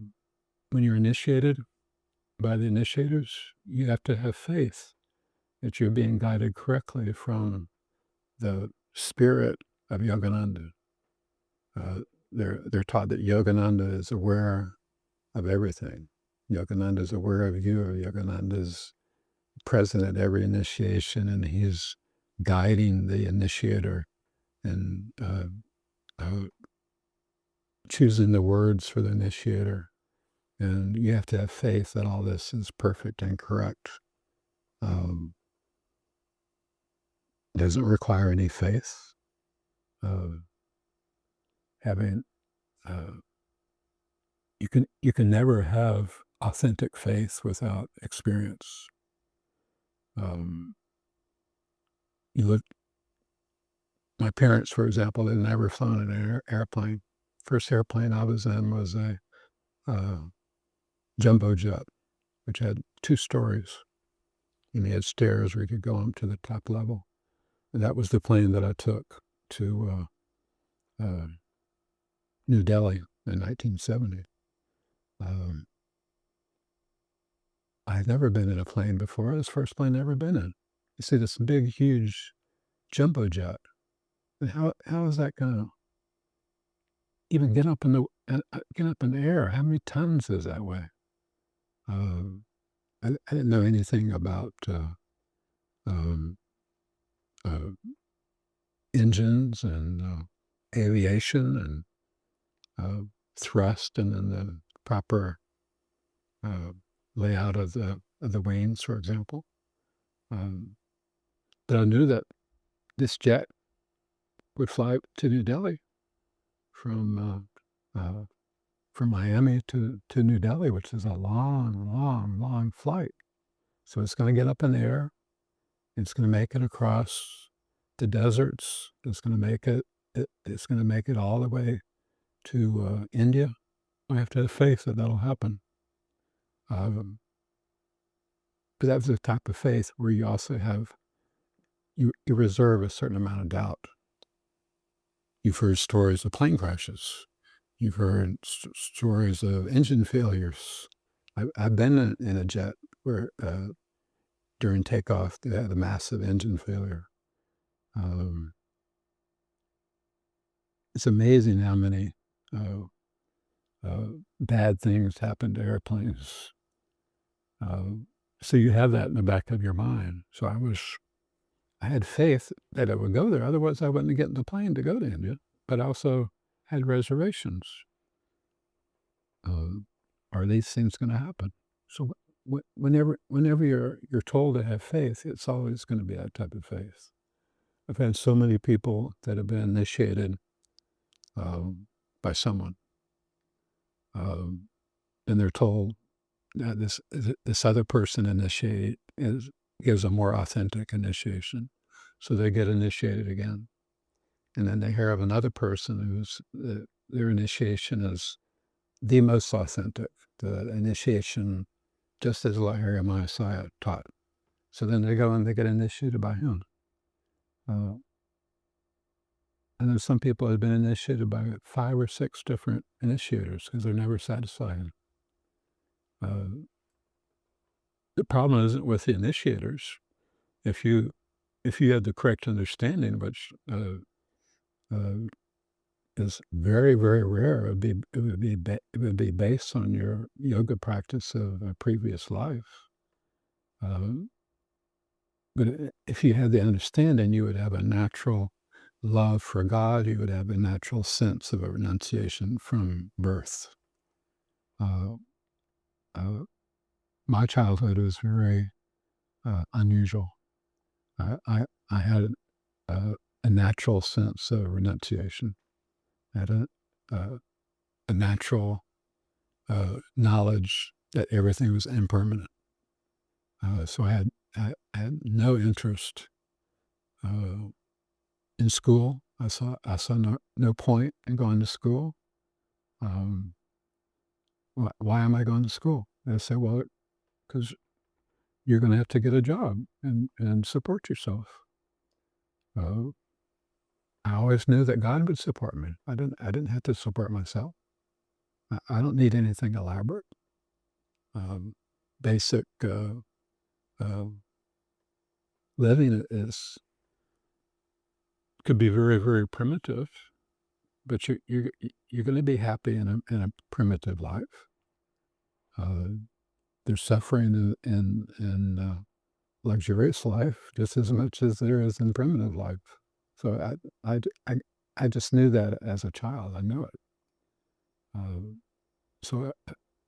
when you're initiated by the initiators, you have to have faith that you're being guided correctly from the spirit of Yogananda. Uh, they're taught that Yogananda is aware of everything. Yogananda is aware of you. Yogananda is present at every initiation, and he's guiding the initiator and uh, choosing the words for the initiator. And you have to have faith that all this is perfect and correct. Um, doesn't require any faith. Having you can never have authentic faith without experience. Um, you look. My parents, for example, they'd never flown in an airplane. First airplane I was in was a uh, jumbo jet, which had 2 stories, and they had stairs where you could go up to the top level. And that was the plane that I took to New Delhi in 1970. Um, I had never been in a plane before. It was the first plane I'd ever been in. You see this big, huge jumbo jet. And how is that going to even get up in the air? How many tons is that weigh? I didn't know anything about um, uh, engines and aviation and thrust, and then the proper uh, layout of the wings, for example. Um, but I knew that this jet would fly to New Delhi from from Miami to New Delhi, which is a long, long, long flight. So it's going to get up in the air. It's going to make it across the deserts. It's going to make it's going to make it all the way to India. I have to have faith that that'll happen. But that's the type of faith where you also have, you reserve a certain amount of doubt. You've heard stories of plane crashes. You've heard stories of engine failures. I've been in a jet where during takeoff they had a massive engine failure. It's amazing how many bad things happen to airplanes. So you have that in the back of your mind. So I had faith that it would go there. Otherwise, I wouldn't get in the plane to go to India. But I also had reservations. Are these things going to happen? So whenever you're told to have faith, it's always going to be that type of faith. I've had so many people that have been initiated by someone, and they're told that this other person gives a more authentic initiation, so they get initiated again, and then they hear of another person whose their initiation is the most authentic, the initiation just as Lahiri Mahasaya taught. So then they go and they get initiated by him. And there's some people who have been initiated by 5 or 6 different initiators because they're never satisfied. The problem isn't with the initiators. If you have the correct understanding, which is very, very rare, it would be based on your yoga practice of a previous life. But if you had the understanding, you would have a natural love for God. You would have a natural sense of a renunciation from birth. My childhood was very unusual. I had a natural sense of renunciation. I had a natural knowledge that everything was impermanent. So I had no interest in school. I saw no point in going to school. Why am I going to school? And I said, well, because you're going to have to get a job and support yourself. I always knew that God would support me. I didn't have to support myself. I don't need anything elaborate. Basic living could be very, very primitive, but you're going to be happy in a primitive life. There's suffering in luxurious life just as much as there is in primitive life. So I just knew that as a child. I knew it. So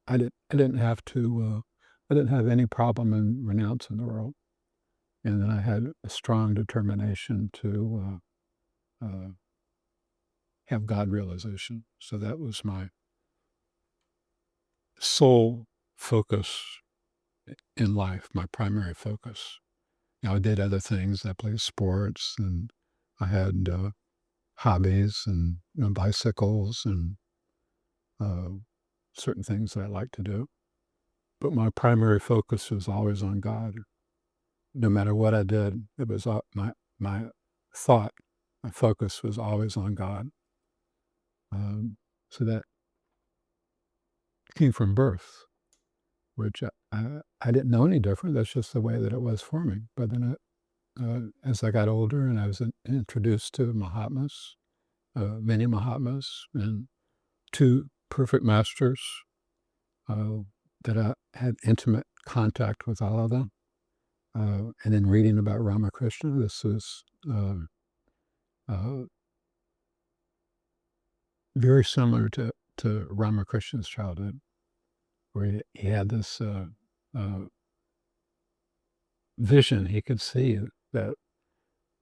I didn't have to. I didn't have any problem in renouncing the world, and then I had a strong determination to have God realization. So that was my sole focus in life, my primary focus. I did other things. I played sports, and I had hobbies and bicycles and certain things that I like to do. But my primary focus was always on God. No matter what I did, it was my thought, my focus was always on God. So that came from birth, which I didn't know any different. That's just the way that it was for me. But then as I got older and I was introduced to Mahatmas, many Mahatmas, and 2 perfect masters that I had intimate contact with all of them. And then reading about Ramakrishna, this was very similar to Ramakrishna's childhood, where he had this vision. He could see that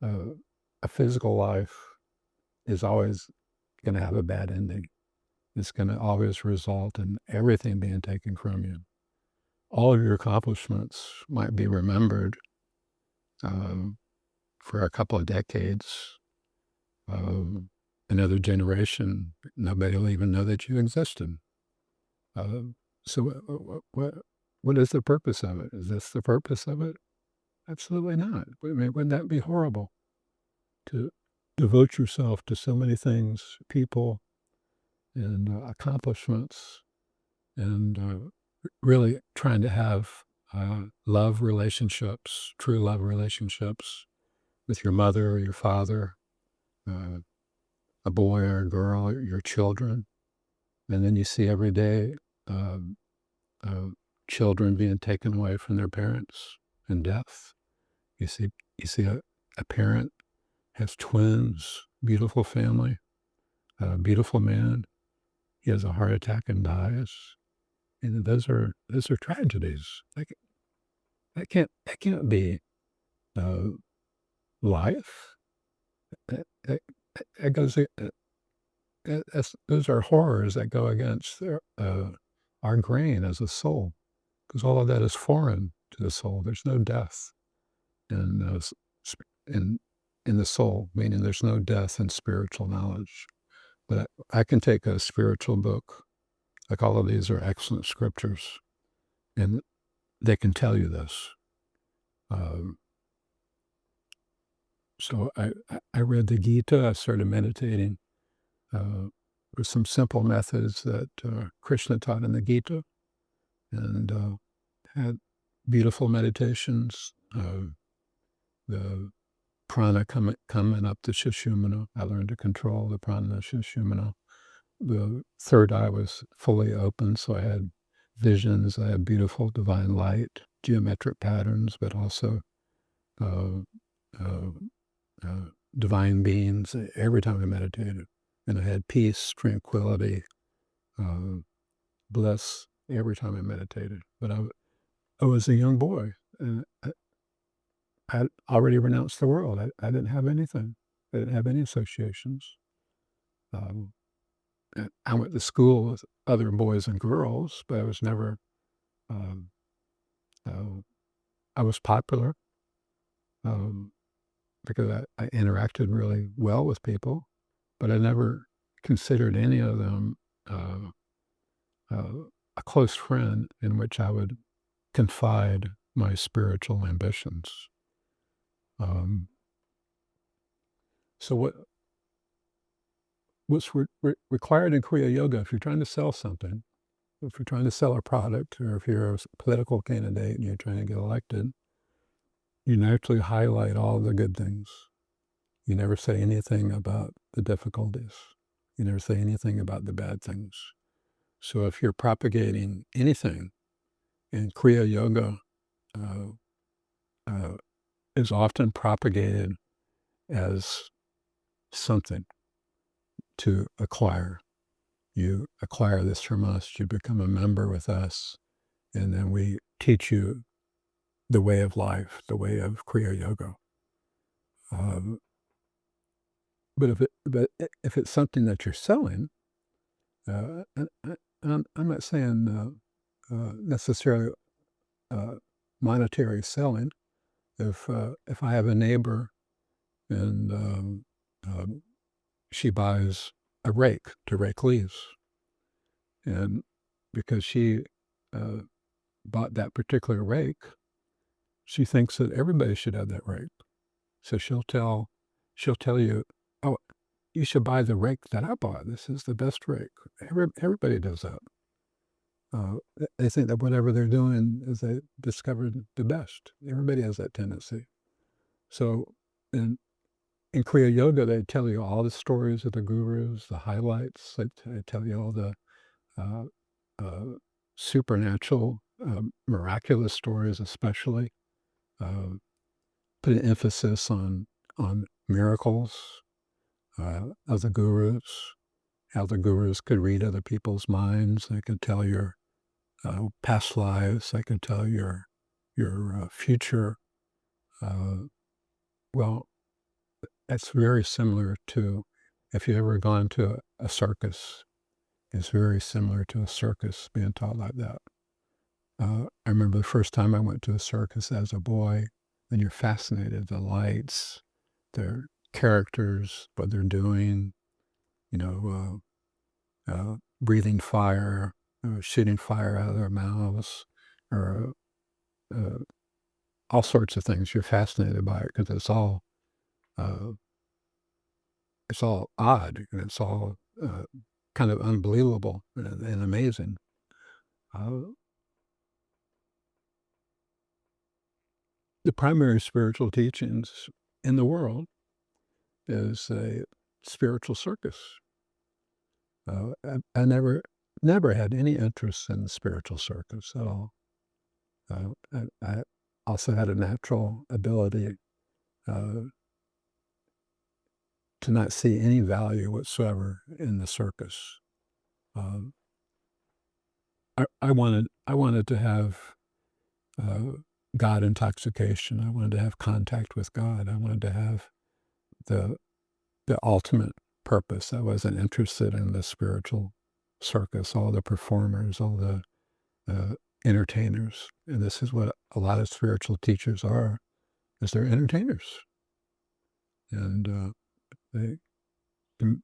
a physical life is always going to have a bad ending. it's going to always result in everything being taken from you. All of your accomplishments might be remembered um, for a couple of decades. Another generation, nobody will even know that you existed. Uh, so what is the purpose of it? Is this the purpose of it? Absolutely not. I mean, wouldn't that be horrible to devote yourself to so many things, people, and accomplishments, and really trying to have love relationships, true love relationships with your mother or your father, uh, a boy or a girl, or your children. And then you see every day um, uh, children being taken away from their parents and death. You see, you see a parent has twins, beautiful family, a beautiful man. He has a heart attack and dies. And those are tragedies. That can't be uh, life. That, that goes. Those are horrors that go against our grain as a soul, because all of that is foreign to the soul. There's no death in in in the soul, meaning there's no death in spiritual knowledge. But I can take a spiritual book, like all of these are excellent scriptures, and they can tell you this. Um, so I read the Gita. I started meditating with some simple methods that Krishna taught in the Gita, and had beautiful meditations. The prana coming up the Sushumna. I learned to control the prana and the Sushumna. The third eye was fully open, so I had visions. I had beautiful divine light, geometric patterns, but also uh, uh, uh, divine beings every time I meditated. And I had peace, tranquility, uh, bliss every time I meditated. But I was a young boy, and I had already renounced the world. I didn't have anything. I didn't have any associations. Um, I went to school with other boys and girls, but I was never, um, uh, I was popular um, because I interacted really well with people, but I never considered any of them uh, a close friend in which I would confide my spiritual ambitions. Um, so what's required in Kriya Yoga, if you're trying to sell something, if you're trying to sell a product, or if you're a political candidate and you're trying to get elected, you naturally highlight all the good things. You never say anything about the difficulties. You never say anything about the bad things. So if you're propagating anything, and Kriya Yoga uh, uh, is often propagated as something to acquire. You acquire this from us, you become a member with us, and then we teach you the way of life, the way of Kriya Yoga. Um, but if it's something that you're selling, I'm not saying necessarily monetary selling. If I have a neighbor and she buys a rake to rake leaves, and because she uh, bought that particular rake, she thinks that everybody should have that rake. So she'll tell you, oh, you should buy the rake that I bought. This is the best rake. Everybody does that. They think that whatever they're doing is they discovered the best. Everybody has that tendency. So in Kriya Yoga, they tell you all the stories of the gurus, the highlights. They tell you all the uh, uh, supernatural, miraculous stories, especially. Uh, Put an emphasis on miracles of the gurus, how the gurus could read other people's minds. They could tell your past lives. They could tell your future. Uh, well, that's very similar to if you've ever gone to a circus is very similar to a circus being taught like that. I remember the first time I went to a circus as a boy, and you're fascinated, the lights, their characters, what they're doing, you know, breathing fire, shooting fire out of their mouths, or uh, all sorts of things. You're fascinated by it because uh, it's all odd and it's all kind of unbelievable and amazing. Uh, the primary spiritual teachings in the world is a spiritual circus. I never had any interest in the spiritual circus at all. I also had a natural ability uh, to not see any value whatsoever in the circus. Um, I wanted to have uh, God intoxication. I wanted to have contact with God. I wanted to have the the ultimate purpose. I wasn't interested in the spiritual circus, all the performers, all the uh, entertainers. And this is what a lot of spiritual teachers are, is they're entertainers. And they can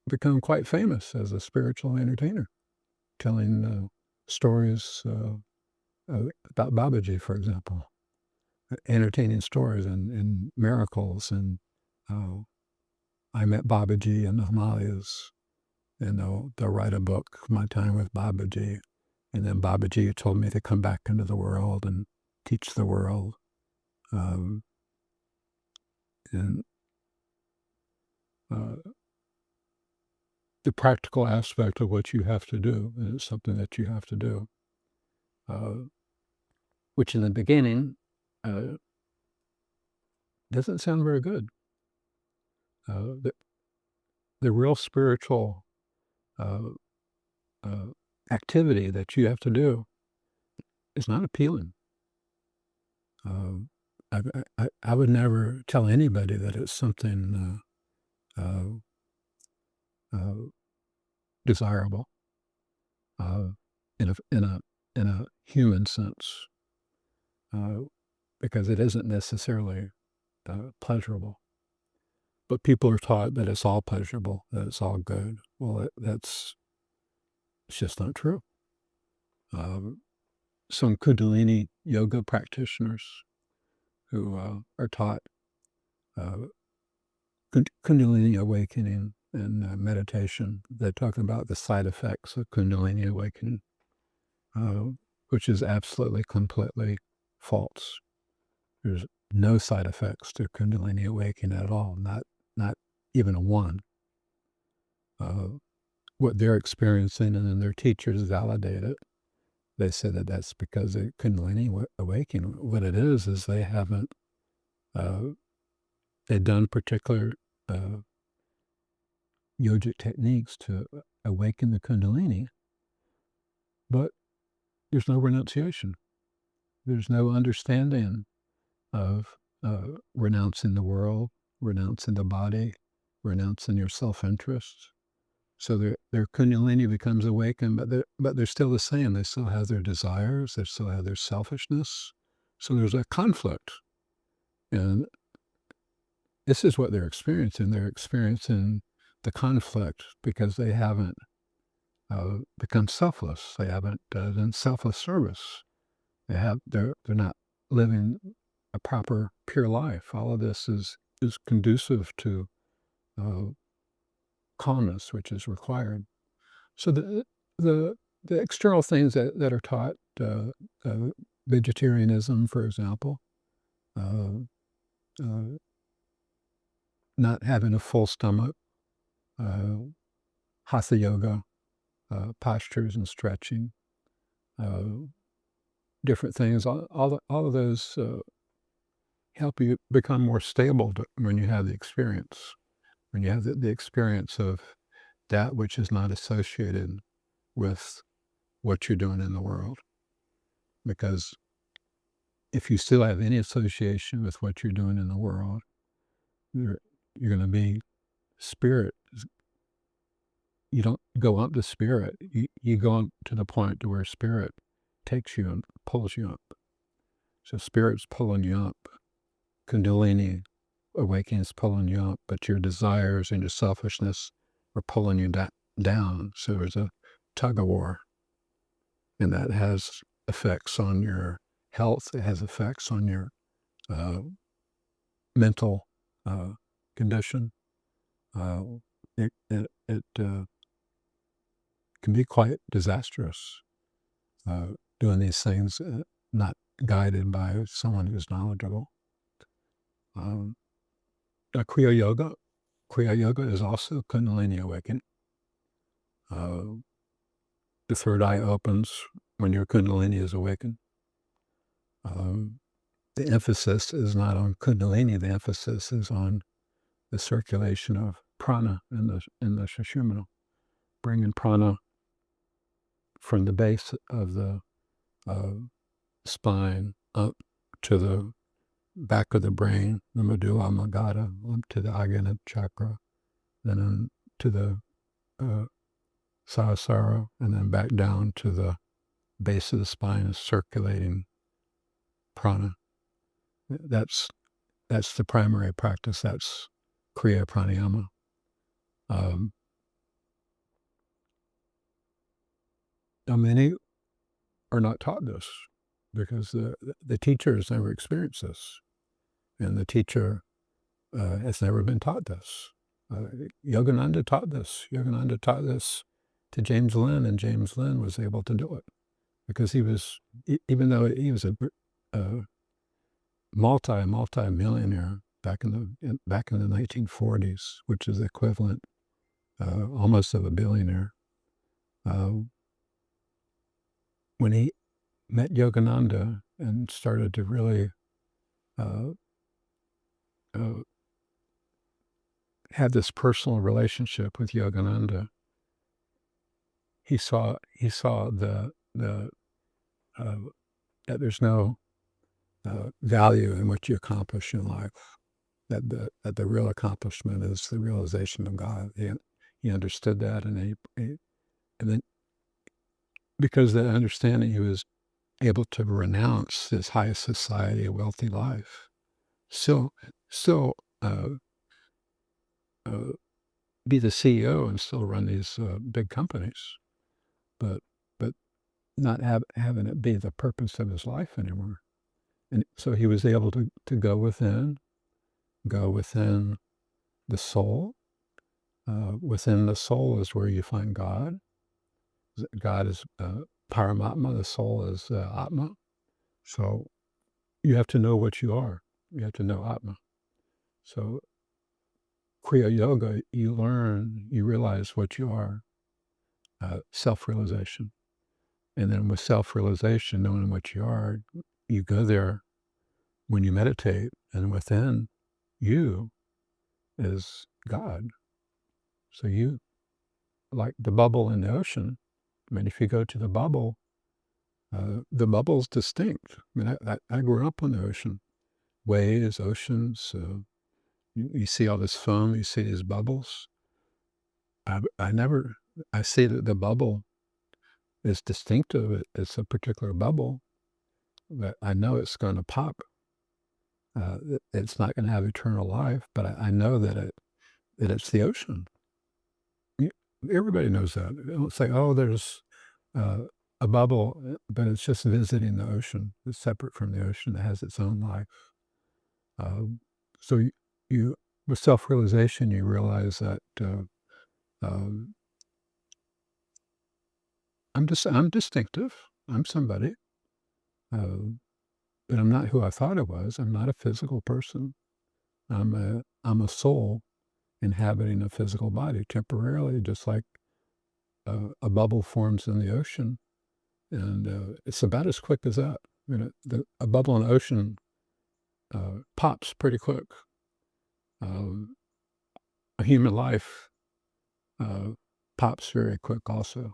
become quite famous as a spiritual entertainer, telling stories about Babaji, for example, entertaining stories and miracles. And uh, I met Babaji in the Himalayas, and they'll write a book, My Time with Babaji. And then Babaji told me to come back into the world and teach the world. Um, and uh, the practical aspect of what you have to do, and it's something that you have to do, uh, which in the beginning uh, doesn't sound very good. The, the real spiritual uh, uh, activity that you have to do is not appealing. I, I would never tell anybody that it's something uh, uh, desirable uh, in a human sense, uh, because it isn't necessarily pleasurable. But people are taught that it's all pleasurable, that it's all good. Well, it's just not true. Some Kundalini yoga practitioners who are taught uh, Kundalini awakening and meditation, they're talking about the side effects of Kundalini awakening, uh, which is absolutely, completely false. There's no side effects to Kundalini awakening at all, not even a one. What they're experiencing, and then their teachers validate it. They say that that's because of Kundalini awakening. What it is they haven't, uh, they've done particular yogic techniques to awaken the Kundalini, but there's no renunciation. There's no understanding of renouncing the world, renouncing the body, renouncing your self-interest. So their Kundalini becomes awakened, but they're still the same. They still have their desires. They still have their selfishness. So there's a conflict, and this is what they're experiencing. They're experiencing the conflict because they haven't become selfless. They haven't done selfless service. They're not living a proper pure life. All of this is conducive to uh, calmness, which is required. So the the external things that are taught, uh, vegetarianism, for example, uh, uh, not having a full stomach, uh, hatha yoga, postures and stretching, uh, different things. All of those help you become more stable when you have the experience. When you have the experience of that which is not associated with what you're doing in the world. Because if you still have any association with what you're doing in the world, you're, you're going to be spirit you don't go up to spirit. You go up to the point to where spirit takes you and pulls you up. So spirit's pulling you up. Kundalini awakening's pulling you up, but your desires and your selfishness are pulling you down. So there's a tug of war, and that has effects on your health. It has effects on your uh, mental condition. Uh, it can be quite disastrous doing these things, not guided by someone who's knowledgeable. Um, Kriya Yoga. Kriya Yoga is also Kundalini awakening. The third eye opens when your Kundalini is awakened. The emphasis is not on Kundalini. The emphasis is on the circulation of Prana in the Sushumna, bringing Prana from the base of the uh, spine up to the back of the brain, the medulla oblongata, up to the Agna chakra, then to the Sahasrara, and then back down to the base of the spine is circulating prana. That's the primary practice. That's Kriya Pranayama. Now many are not taught this because the teacher has never experienced this, and the teacher has never been taught this. Yogananda taught this. Yogananda taught this to James Lin, and James Lin was able to do it because he was, even though he was a multi-millionaire back in the 1940s, which is the equivalent almost of a billionaire. When he met Yogananda and started to really uh, uh, have this personal relationship with Yogananda, he saw the that there's no value in what you accomplish in life. That the real accomplishment is the realization of God. He understood that, and then because of that understanding, he was able to renounce his high society, wealthy life, still uh, uh, be the CEO and still run these big companies, but but not having it be the purpose of his life anymore. And so he was able to go within the soul. Within the soul is where you find God. God is Paramatma. The soul is Atma. So you have to know what you are. You have to know Atma. So Kriya Yoga, you realize what you are, self-realization. And then with self-realization, knowing what you are, you go there when you meditate, and within you is God. So you, like the bubble in the ocean, I mean, if you go to the bubble's distinct. I mean, I grew up on the ocean. Waves, oceans, you see all this foam, you see these bubbles. I see that the bubble is distinctive. It's a particular bubble that I know it's going to pop. It's not going to have eternal life, but I know that it's the ocean. Everybody knows that. It's like, oh, there's uh, a bubble, but it's just visiting the ocean. It's separate from the ocean. It has its own life. So you with self-realization, you realize that um, I'm distinctive. I'm somebody, but I'm not who I thought I was. I'm not a physical person. I'm a soul inhabiting a physical body temporarily, just like a bubble forms in the ocean, and it's about as quick as that. I mean, a bubble in the ocean pops pretty quick. Um, a human life uh, pops very quick also.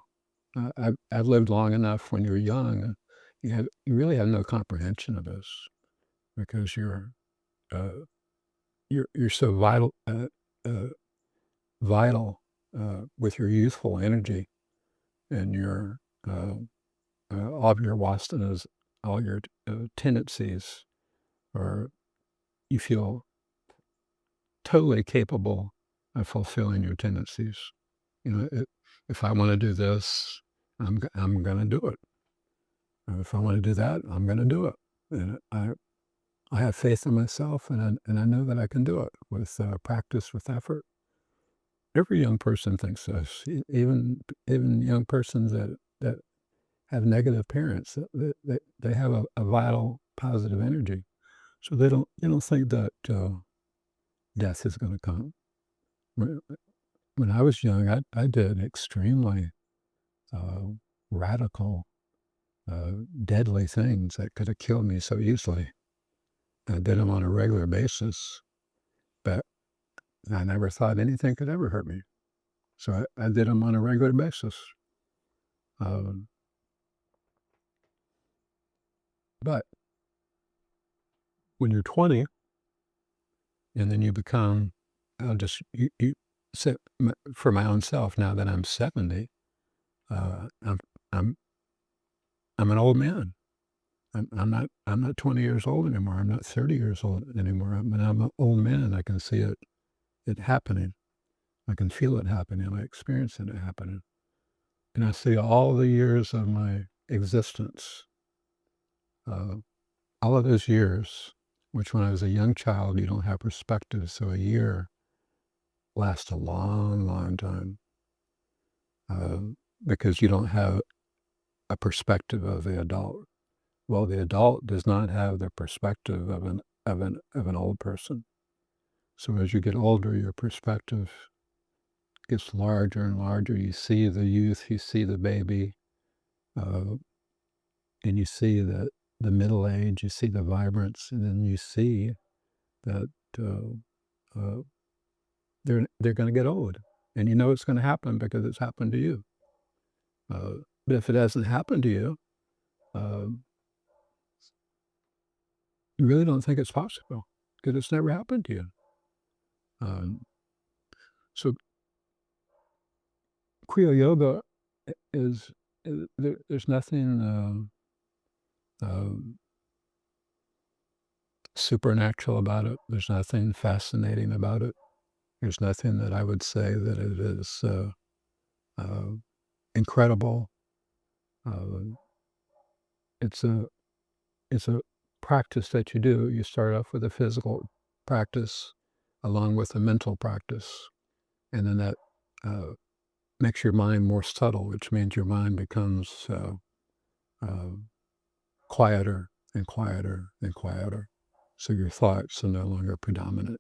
I've lived long enough when you're young, you really have no comprehension of this because uh, you're so vital, with your youthful energy and your all of your vasanas, all your tendencies, or you feel totally capable of fulfilling your tendencies. You know, if I want to do this, I'm going to do it. If I want to do that, I'm going to do it. And I have faith in myself, and I know that I can do it with practice, with effort. Every young person thinks this. Even young persons that have negative parents, they have a vital, positive energy, so they don't think that death is going to come. When I was young, I did extremely uh, radical, deadly things that could have killed me so easily. I did them on a regular basis, but I never thought anything could ever hurt me. So I did them on a regular basis. Um, but when you're 20, and then you become, I'll just you say for my own self. Now that I'm 70, uh, I'm I'm I'm an old man. I'm not 20 years old anymore. I'm not 30 years old anymore. I'm an old man. I can see it happening. I can feel it happening. I experience it happening. And I see all the years of my existence, uh, all of those years, which when I was a young child, you don't have perspective. So a year lasts a long, long time, uh, because you don't have a perspective of the adult. Well, the adult does not have the perspective of an old person. So as you get older, your perspective gets larger and larger. You see the youth, you see the baby, uh, and you see the middle age, you see the vibrance, and then you see that uh, they're going to get old, and you know it's going to happen because it's happened to you. But if it hasn't happened to you, uh, you really don't think it's possible because it's never happened to you. Um, so Kriya Yoga there's nothing supernatural about it. There's nothing fascinating about it. There's nothing that I would say that it is uh, incredible. Uh, it's a it's a practice that you do. You start off with a physical practice, along with a mental practice, and then that uh, makes your mind more subtle, which means your mind becomes uh, quieter and quieter and quieter. So your thoughts are no longer predominant.